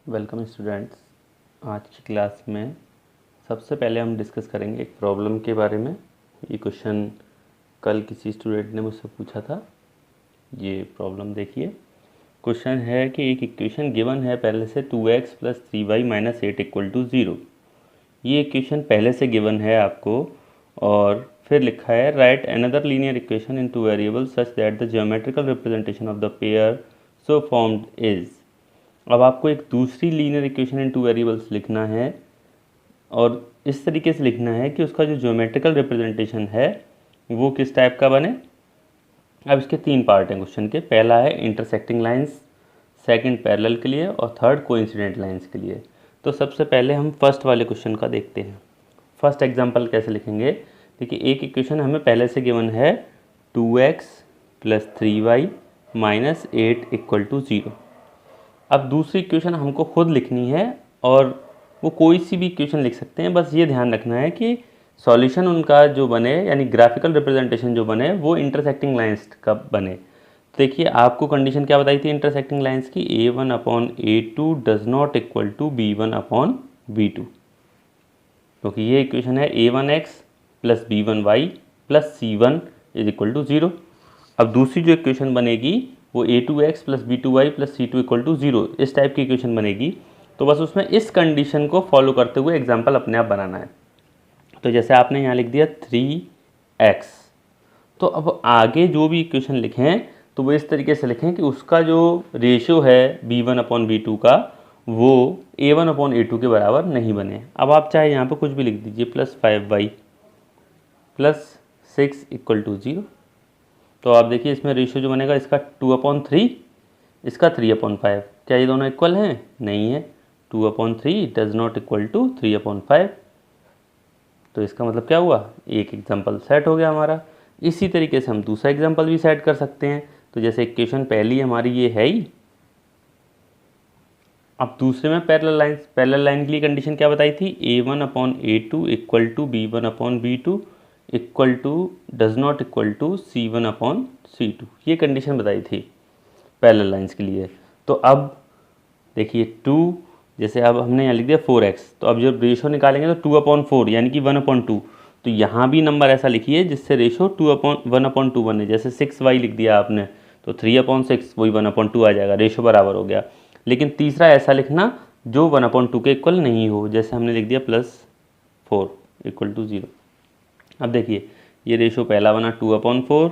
Welcome students. आज की class में सबसे पहले हम डिस्कस करेंगे एक प्रॉब्लम के बारे में। ये क्वेश्चन कल किसी स्टूडेंट ने मुझसे पूछा था। ये प्रॉब्लम देखिए। क्वेश्चन है कि एक इक्वेशन गिवन है पहले से 2x + 3y - 8 = 0। ये इक्वेशन पहले से गिवन है आपको और फिर लिखा है right another linear equation in 2 variables such that the geometrical representation of the pair so formed is. अब आपको एक दूसरी लीनियर इक्वेशन इन 2 वेरिएबल्स लिखना है और इस तरीके से लिखना है कि उसका जो ज्योमेट्रिकल रिप्रेजेंटेशन है वो किस टाइप का बने। अब इसके 3 पार्ट हैं क्वेश्चन के। पहला है इंटरसेक्टिंग लाइंस, सेकंड पैरेलल के लिए और थर्ड कोइंसिडेंट लाइंस के लिए। तो सबसे पहले हम फर्स्ट वाले क्वेश्चन का देखते हैं। फर्स्ट एग्जांपल कैसे लिखेंगे। देखिए, एक इक्वेशन हमें पहले से गिवन है 2x + 3y - 8 = 0। अब दूसरी इक्वेशन हमको खुद लिखनी है और वो कोई सी भी इक्वेशन लिख सकते हैं। बस ये ध्यान रखना है कि सॉल्यूशन उनका जो बने यानी ग्राफिकल रिप्रेजेंटेशन जो बने वो इंटरसेक्टिंग लाइंस का बने। देखिए, आपको कंडीशन क्या बताई थी इंटरसेक्टिंग लाइंस की, a1/a2 does not equal to b1/b2। क्योंकि ये इक्वेशन है a1x + b1y + c1 = 0। अब दूसरी जो इक्वेशन बनेगी वो a2x + b2y + c2 = 0, इस टाइप की इक्वेशन बनेगी। तो बस उसमें इस कंडीशन को फॉलो करते हुए एग्जाम्पल अपने आप बनाना है। तो जैसे आपने यहाँ लिख दिया 3x, तो अब आगे जो भी इक्वेशन लिखें तो वो इस तरीके से लिखें कि उसका जो रेशियो है b1/b2 का वो a1/a2 के बराबर नहीं बने। अब आप चाहे यहाँ पे कुछ भी लिख दीजिए, +5y + 6 = 0। तो आप देखिए इसमें रेशियो जो बनेगा इसका 2/3, इसका 3/5। क्या ये दोनों इक्वल हैं? नहीं है। 2/3 डज नॉट इक्वल टू 3/5। तो इसका मतलब क्या हुआ, एक एग्जाम्पल सेट हो गया हमारा। इसी तरीके से हम दूसरा एग्जाम्पल भी सेट कर सकते हैं। तो जैसे इक्वेशन पहली हमारी ये है ही। अब दूसरे में पैरेलल लाइन के लिए कंडीशन क्या बताई थी, a1/a2 = b1/b2 does not equal to c1/c2। ये कंडीशन बताई थी पैरेलल लाइंस के लिए। तो अब देखिए 2, जैसे अब हमने यहाँ लिख दिया 4x, तो अब जब रेशो निकालेंगे तो 2/4 यानी कि 1/2। तो यहाँ भी नंबर ऐसा लिखिए जिससे रेशो 1/2 बने। जैसे 6y लिख दिया आपने तो 3/6 वही 1/2 आ जाएगा, रेशो बराबर हो गया। लेकिन तीसरा ऐसा लिखना जो 1/2 के इक्वल नहीं हो, जैसे हमने लिख दिया +4 = 0। अब देखिए ये रेशो पहला बना 2/4,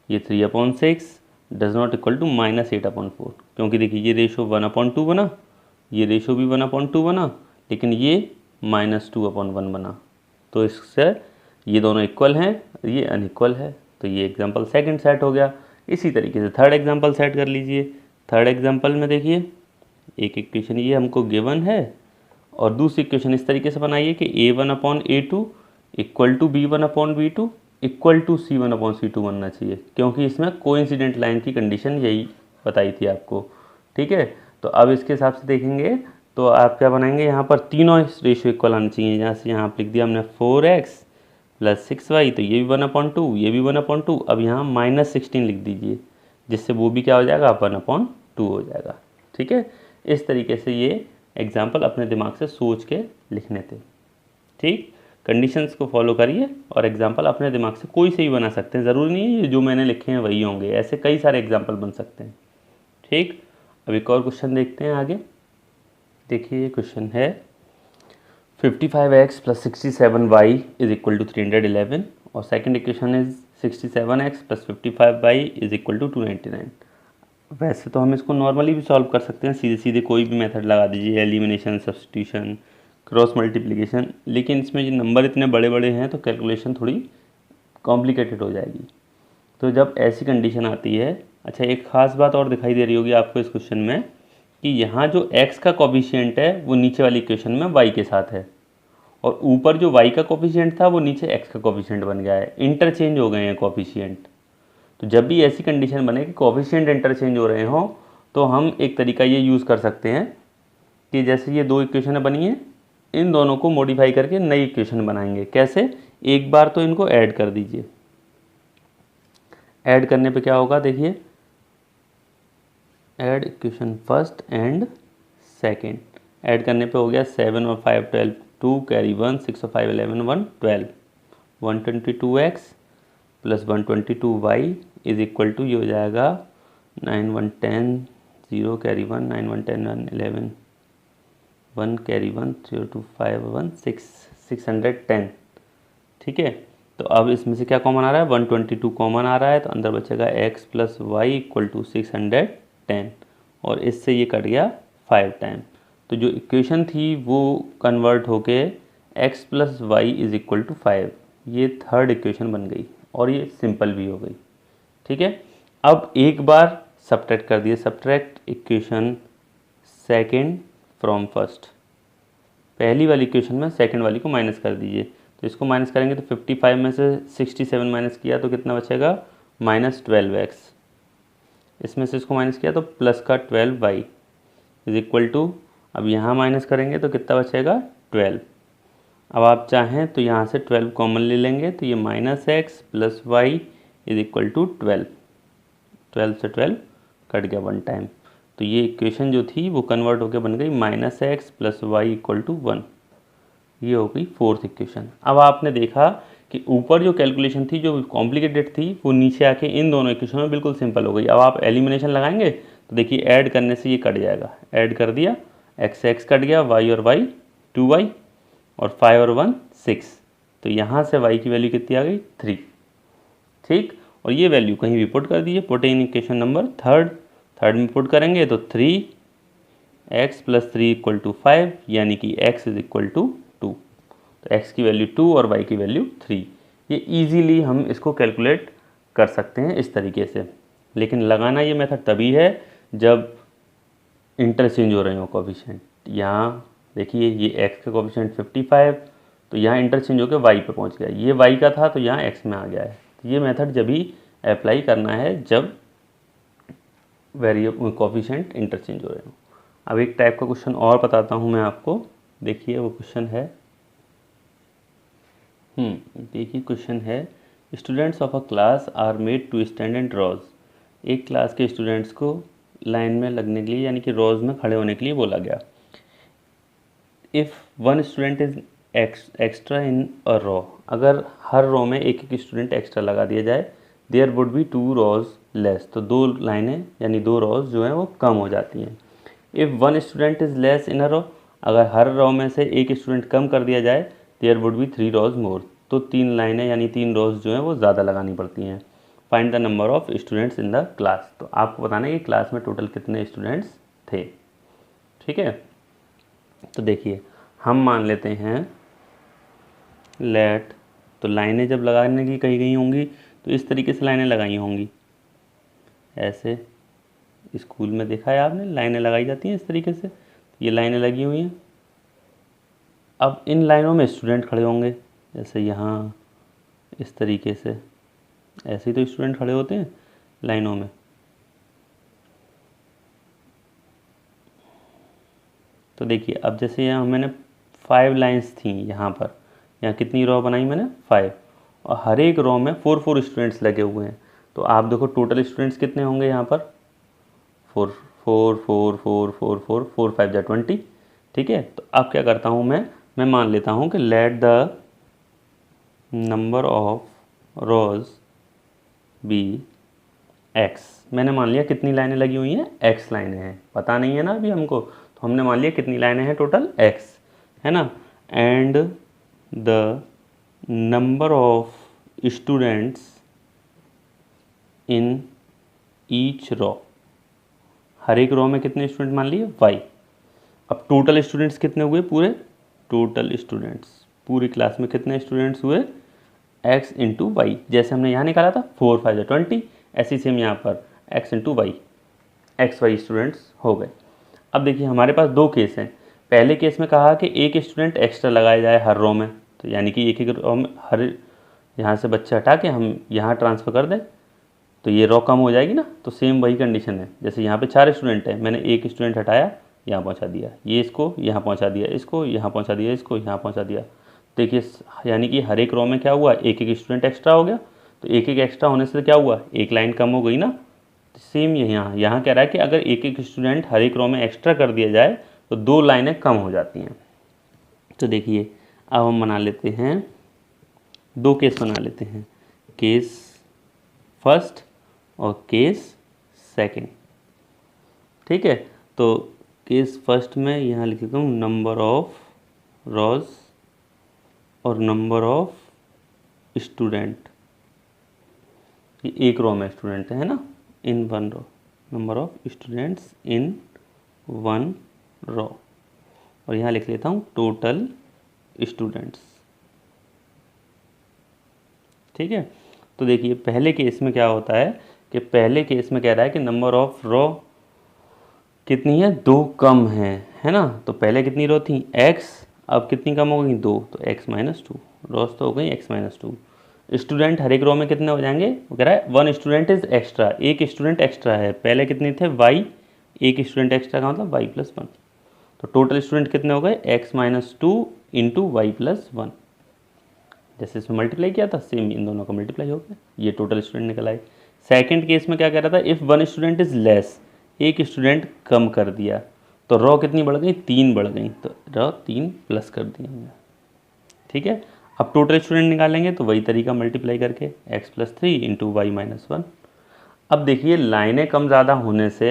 ये 3/6 डज नॉट इक्वल टू -8/4। क्योंकि देखिए ये रेशो 1/2 बना, ये रेशो भी 1/2 बना, लेकिन ये -2/1 बना। तो इससे ये दोनों इक्वल हैं, ये अनइक्वल है। तो ये एग्जांपल सेकंड सेट हो गया। इसी तरीके से थर्ड एग्जांपल सेट कर लीजिए। थर्ड एग्जांपल में देखिए एक इक्वेशन ये हमको गिवन है और दूसरी इक्वेशन इस तरीके से बनाइए कि a1/a2 = b1/b2 = c1/c2 बनना चाहिए, क्योंकि इसमें कोइंसिडेंट लाइन की कंडीशन यही बताई थी आपको। ठीक है, तो अब इसके हिसाब से देखेंगे तो आप क्या बनाएंगे, यहाँ पर तीनों रेशियो इक्वल आने चाहिए। यहाँ से यहाँ लिख दिया हमने 4x + 6y, तो ये भी 1/2, ये भी 1/2। अब यहाँ -16 लिख दीजिए, जिससे वो भी क्या हो जाएगा, 1/2 हो जाएगा। ठीक है, इस तरीके से ये एग्जाम्पल अपने दिमाग से सोच के लिखने थे। ठीक, कंडीशंस को फॉलो करिए और एग्जाम्पल अपने दिमाग से कोई से भी बना सकते हैं। ज़रूरी नहीं है जो मैंने लिखे हैं वही होंगे, ऐसे कई सारे एग्जाम्पल बन सकते हैं। ठीक, अब एक और क्वेश्चन देखते हैं आगे। देखिए ये क्वेश्चन है 55x + 67y = 311 और second equation is 67x + 55y = 299। वैसे तो हम इसको नॉर्मली भी सॉल्व कर सकते हैं, सीधे सीधे कोई भी मेथड लगा दीजिए, एलिमिनेशन, सब्स्टिट्यूशन, क्रॉस मल्टीप्लिकेशन। लेकिन इसमें जो नंबर इतने बड़े बड़े हैं तो कैलकुलेशन थोड़ी कॉम्प्लिकेटेड हो जाएगी। तो जब ऐसी कंडीशन आती है, अच्छा एक ख़ास बात और दिखाई दे रही होगी आपको इस क्वेश्चन में कि यहाँ जो x का कोफिशिएंट है वो नीचे वाली इक्वेशन में y के साथ है और ऊपर जो y का कोफिशिएंट था वो नीचे x का कोफिशिएंट बन गया है, इंटरचेंज हो गए हैं कोफिशिएंट। तो जब भी ऐसी कंडीशन बने कि कोफिशिएंट इंटरचेंज हो रहे हों तो हम एक तरीका ये यूज़ कर सकते हैं कि जैसे ये दो इक्वेशन बनी हैं, इन दोनों को मॉडिफाई करके नई इक्वेशन बनाएंगे। कैसे, एक बार तो इनको ऐड कर दीजिए। ऐड करने पे क्या होगा, देखिए add equation first and second, add करने पे हो गया 7 और 5 12, 2 कैरी 1, 6 और 5 11, 1 12, 122x plus 122y is equal to ये हो जाएगा 9 1 10, 0 कैरी 1, 9 1 10 1 11, 1 कैरी 1, 0 2 5 1 6, 610। ठीक है, तो अब इसमें से क्या कॉमन आ रहा है, 122 कॉमन आ रहा है, तो अंदर बचेगा x plus y equal to 610 और इससे ये कट गया 5 टाइम। तो जो इक्वेशन थी वो कन्वर्ट होके x plus y is equal to 5, ये थर्ड इक्वेशन बन गई और ये सिंपल भी हो गई। ठीक है, अब एक बार सब्ट्रैक्ट कर दिए, subtract equation second from first, पहली वाली इक्वेशन में सेकंड वाली को माइनस कर दीजिए। तो इसको माइनस करेंगे तो 55 में से 67 माइनस किया तो कितना बचेगा, -12x। इसमें से इसको माइनस किया तो प्लस का 12y इज इक्वल टू, अब यहाँ माइनस करेंगे तो कितना बचेगा 12। अब आप चाहें तो यहाँ से 12 कॉमन ले लेंगे तो ये -x plus y is equal to 12, 12 से 12 कट गया 1 टाइम। तो ये इक्वेशन जो थी वो कन्वर्ट होकर बन गई -x plus y equal to 1, ये हो गई फोर्थ इक्वेशन। अब आपने देखा कि ऊपर जो कैलकुलेशन थी जो कॉम्प्लिकेटेड थी वो नीचे आके इन दोनों इक्वेशन में बिल्कुल सिंपल हो गई। अब आप एलिमिनेशन लगाएंगे तो देखिए ऐड करने से ये कट जाएगा, ऐड कर दिया, x कट गया, y और y 2y और 5 और 1 6, तो यहाँ से y की वैल्यू कितनी आ गई 3। ठीक, और ये वैल्यू कहीं भी पुट कर दीजिए, put in equation number third में पुट करेंगे तो 3x प्लस 3 इक्वल टू 5, यानी कि x इज इक्वल टू 2। तो x की वैल्यू 2 और y की वैल्यू 3। ये इजीली हम इसको कैलकुलेट कर सकते हैं इस तरीके से, लेकिन लगाना ये मेथड तभी है जब इंटरचेंज हो रहे हो कोफिशिएंट। यहाँ देखिए ये x का कोफिशिएंट 55, तो यहाँ इंटरचेंज होकर y पे पहुँच गया, ये y का था तो यहाँ x में आ गया है। तो ये मेथड जब भी अप्लाई करना है जब वेरिएबल कोफिशिएंट इंटरचेंज हो रहे हो। अब एक टाइप का क्वेश्चन और बताता हूँ मैं आपको, देखिए वो क्वेश्चन है, देखिए क्वेश्चन है, students of a class are made to stand in rows. एक क्लास के स्टूडेंट्स को लाइन में लगने के लिए यानी कि रोज में खड़े होने के लिए बोला गया। If one student is extra in a row, अगर हर रो में एक एक स्टूडेंट एक्स्ट्रा लगा दिया जाए, there would be 2 rows less, तो 2 लाइनें यानी 2 रोज जो हैं वो कम हो जाती हैं। If one student is less in a row, अगर हर रो में से एक स्टूडेंट कम कर दिया जाए, देयर वुड बी 3 रोज मोर, तो 3 लाइनें यानी 3 रोज जो हैं वो ज़्यादा लगानी पड़ती हैं। Find the number of students in the class, तो आपको बताना है कि क्लास में टोटल कितने स्टूडेंट्स थे। ठीक है, तो देखिए हम मान लेते हैं लेट, तो लाइनें जब लगाने की कही गई होंगी तो इस तरीके से लाइनें लगाई होंगी, ऐसे स्कूल में देखा है आपने लाइनें लगाई जाती हैं इस तरीके से, ये लाइनें लगी हुई हैं। अब इन लाइनों में स्टूडेंट खड़े होंगे, जैसे यहाँ इस तरीके से, ऐसे ही तो स्टूडेंट खड़े होते हैं लाइनों में। तो देखिए अब जैसे यहाँ मैंने 5 लाइंस थी यहाँ पर, यहाँ कितनी रो बनाई मैंने 5, और हर एक रो में 4 स्टूडेंट्स लगे हुए हैं। तो आप देखो टोटल स्टूडेंट्स कितने होंगे यहाँ पर, 4 4 4 4 4 4 4 5 जा 20। ठीक है, तो अब क्या करता हूँ मैं मान लेता हूँ कि let the number of rows be x। मैंने मान लिया कितनी लाइनें लगी हुई हैं, x लाइनें हैं, पता नहीं है ना अभी हमको, तो हमने मान लिया कितनी लाइनें हैं टोटल x, है ना। And the number of students in each row, हर एक रो में कितने स्टूडेंट मान लिए y। अब टोटल स्टूडेंट्स कितने हुए पूरे, टोटल स्टूडेंट्स पूरी क्लास में कितने स्टूडेंट्स हुए x इंटू वाई, जैसे हमने यहाँ निकाला था 4 5 20, ऐसे सेम यहाँ पर x into y, x y students हो गए। अब देखिए हमारे पास 2 केस हैं। पहले केस में कहा कि एक स्टूडेंट एक्स्ट्रा लगाया जाए हर रो में, तो यानी कि एक रो में हर, यहाँ से बच्चे हटा के हम यहाँ ट्रांसफ़र कर दें तो ये रो कम हो जाएगी ना। तो सेम वही कंडीशन है, जैसे यहाँ पे 4 स्टूडेंट हैं, मैंने एक स्टूडेंट हटाया, यहाँ पहुँचा दिया, ये इसको यहाँ पहुँचा दिया, इसको यहाँ पहुँचा दिया, इसको यहाँ पहुँचा दिया। देखिए यानी कि हर एक रो में क्या हुआ, एक एक स्टूडेंट एक्स्ट्रा हो गया। तो एक एक एक्स्ट्रा होने से क्या हुआ, एक लाइन कम हो गई ना। सेम यहाँ क्या रहा है कि अगर एक एक स्टूडेंट हर एक रो में एक्स्ट्रा कर दिया जाए तो 2 लाइनें कम हो जाती हैं। तो देखिए अब हम बना लेते हैं 2 केस बना लेते हैं, केस फर्स्ट और केस सेकंड। ठीक है, तो केस फर्स्ट में यहाँ लिख देता हूँ नंबर ऑफ रॉज और नंबर ऑफ स्टूडेंट। ये एक रो में स्टूडेंट है ना, in one row, number of students in one row. और यहाँ लिख लेता हूँ टोटल स्टूडेंट्स। ठीक है, तो देखिए पहले केस में क्या होता है कि पहले केस में कह रहा है कि नंबर ऑफ रो कितनी है, 2 कम है ना। तो पहले कितनी रो थी x, अब कितनी कम हो गई 2, तो x माइनस 2 रोज तो हो गई x माइनस 2। स्टूडेंट हर एक रो में कितने हो जाएंगे, वो कह रहा है 1 स्टूडेंट इज एक्स्ट्रा, एक स्टूडेंट एक्स्ट्रा है। पहले कितने थे y, एक स्टूडेंट एक्स्ट्रा का मतलब y प्लस 1। तो टोटल स्टूडेंट कितने हो गए x minus 2 into y plus 1। जैसे इसमें मल्टीप्लाई किया था सेम इन दोनों का मल्टीप्लाई हो गया, ये टोटल स्टूडेंट निकल आए। सेकंड केस में क्या कह रहा था, इफ़ 1 स्टूडेंट इज लेस, एक स्टूडेंट कम कर दिया, तो रो कितनी बढ़ गई, 3 बढ़ गई, तो रो 3 प्लस कर दिया हमने। ठीक है, अब टोटल स्टूडेंट निकालेंगे तो वही तरीका मल्टीप्लाई करके x plus 3 into y minus 1। अब देखिए लाइनें कम ज़्यादा होने से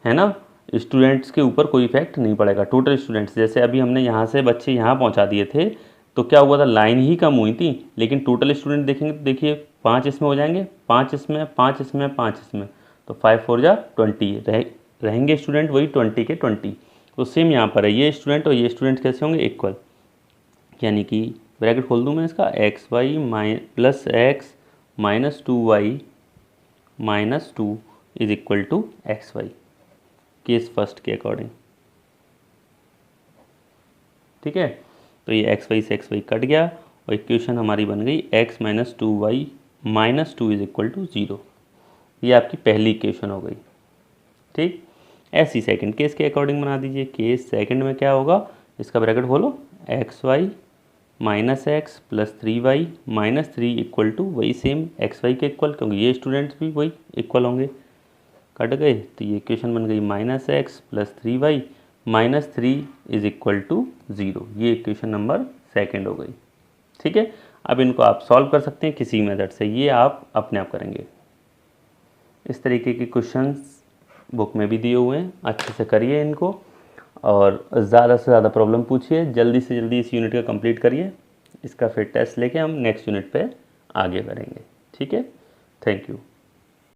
है ना स्टूडेंट्स के ऊपर कोई इफेक्ट नहीं पड़ेगा। टोटल स्टूडेंट्स जैसे अभी हमने यहाँ से बच्चे यहाँ पहुँचा दिए थे तो क्या हुआ था, लाइन ही कम हुई थी, लेकिन टोटल स्टूडेंट देखेंगे तो देखिए 5 इसमें हो जाएंगे, 5 इसमें, 5 इसमें, 5 इसमें, तो 5 4 जा 20 रहेंगे स्टूडेंट वही 20 के 20। तो सेम यहाँ पर है, ये स्टूडेंट और ये स्टूडेंट कैसे होंगे इक्वल, यानी कि ब्रैकेट खोल दूँ मैं इसका, x y plus x minus 2y minus 2 is equal to x y, case first के अकॉर्डिंग। ठीक है, तो ये एक्स वाई से एक्स वाई कट गया और इक्वेशन हमारी बन गई x minus 2y minus 2 is equal to 0। ये आपकी पहली इक्वेशन हो गई। ठीक, ऐसी सेकंड केस के अकॉर्डिंग बना दीजिए। केस सेकंड में क्या होगा, इसका ब्रैकेट खोलो, x y minus x plus 3y minus 3 equal to वही सेम एक्स वाई के इक्वल, क्योंकि ये स्टूडेंट्स भी वही इक्वल होंगे, कट गए, तो ये इक्वेशन बन गई minus x plus 3y minus 3 is equal to 0। ये इक्वेशन नंबर सेकंड हो गई। ठीक है, अब इनको आप सॉल्व कर सकते हैं किसी मेथड से, ये आप अपने आप करेंगे। इस तरीके के क्वेश्चंस बुक में भी दिए हुए हैं, अच्छे से करिए इनको और ज़्यादा से ज़्यादा प्रॉब्लम पूछिए, जल्दी से जल्दी इस यूनिट का कंप्लीट करिए। इसका फिर टेस्ट लेके हम नेक्स्ट यूनिट पे आगे बढ़ेंगे। ठीक है, थैंक यू।